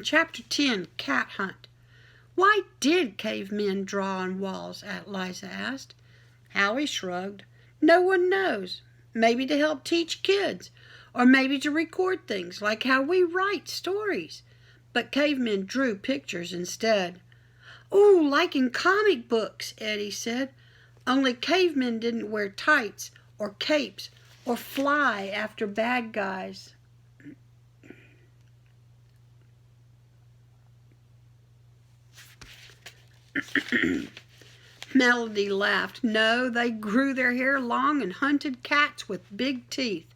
Chapter 10, Cat Hunt. Why did cavemen draw on walls? Liza asked. Howie shrugged. No one knows. Maybe to help teach kids, or maybe to record things like how we write stories. But cavemen drew pictures instead. Ooh, like in comic books, Eddie said. Only cavemen didn't wear tights or capes or fly after bad guys. Melody laughed. No, they grew their hair long and hunted cats with big teeth.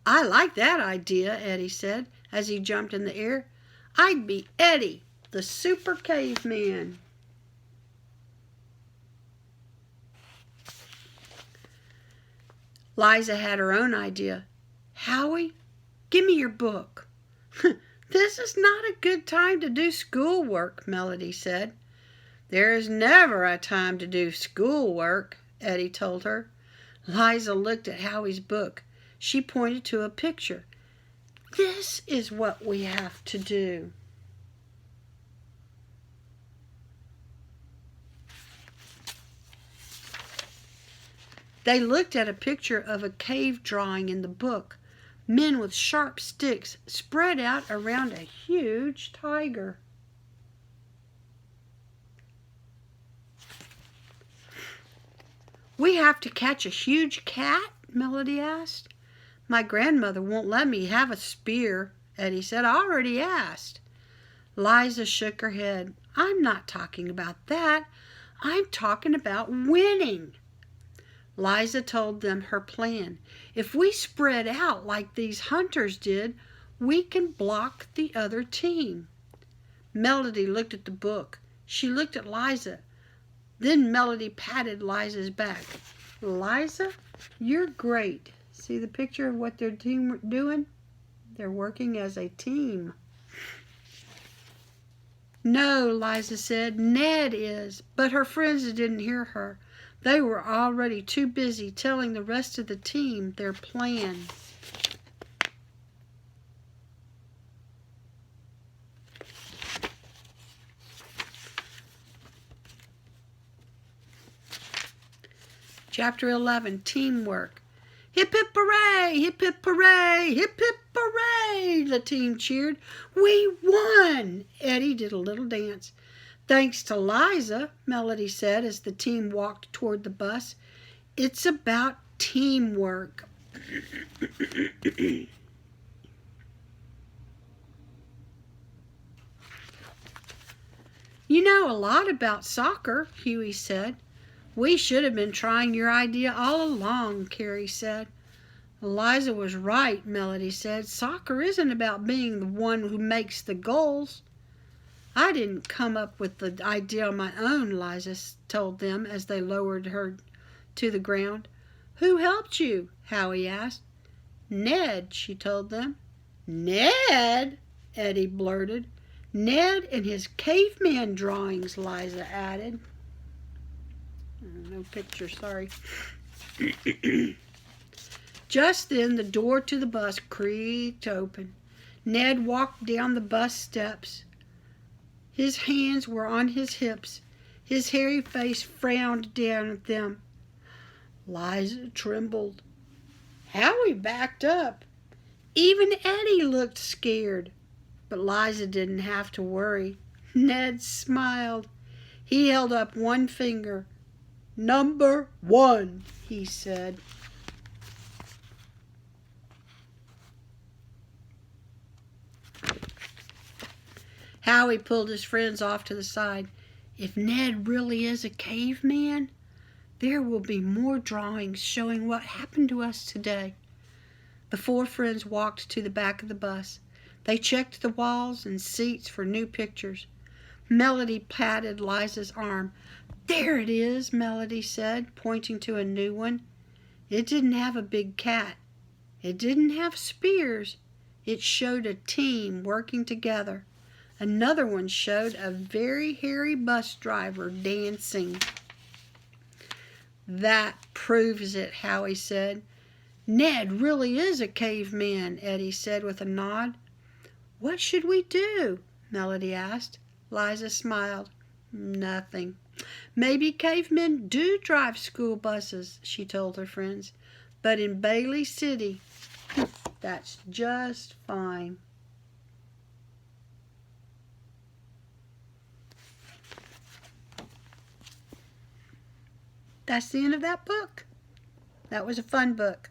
I like that idea, Eddie said as he jumped in the air. I'd be Eddie, the super caveman. Liza had her own idea. Howie, give me your book. This is not a good time to do schoolwork, Melody said. There is never a time to do schoolwork, Eddie told her. Liza looked at Howie's book. She pointed to a picture. This is what we have to do. They looked at a picture of a cave drawing in the book. Men with sharp sticks spread out around a huge tiger. We have to catch a huge cat? Melody asked. My grandmother won't let me have a spear, Eddie said. I already asked. Liza shook her head. I'm not talking about that. I'm talking about winning. Liza told them her plan. If we spread out like these hunters did, we can block the other team. Melody looked at the book. She looked at Liza. Then Melody patted Liza's back. Liza, you're great. See the picture of what their team doing? They're working as a team. No, Liza said, Ned is. But her friends didn't hear her. They were already too busy telling the rest of the team their plan. Chapter 11, Teamwork. Hip hip hooray, hip hip hooray, hip hip hooray, the team cheered. We won! Eddie did a little dance. Thanks to Liza, Melody said as the team walked toward the bus. It's about teamwork. You know a lot about soccer, Huey said. We should have been trying your idea all along, Carrie said. Liza was right, Melody said. Soccer isn't about being the one who makes the goals. I didn't come up with the idea on my own, Liza told them as they lowered her to the ground. Who helped you? Howie asked. Ned, she told them. Ned? Eddie blurted. Ned and his caveman drawings, Liza added. No picture, sorry. Just then the door to the bus creaked open. Ned walked down the bus steps. His hands were on his hips. His hairy face frowned down at them. Liza trembled. Howie backed up. Even Eddie looked scared. But Liza didn't have to worry. Ned smiled. He held up one finger. Number 1, he said. Howie pulled his friends off to the side. If Ned really is a caveman, there will be more drawings showing what happened to us today. The 4 friends walked to the back of the bus. They checked the walls and seats for new pictures. Melody patted Liza's arm. There it is, Melody said, pointing to a new one. It didn't have a big cat. It didn't have spears. It showed a team working together. Another one showed a very hairy bus driver dancing. That proves it, Howie said. Ned really is a caveman, Eddie said with a nod. What should we do? Melody asked. Liza smiled. Nothing. Maybe cavemen do drive school buses, she told her friends. But in Bailey City, that's just fine. That's the end of that book. That was a fun book.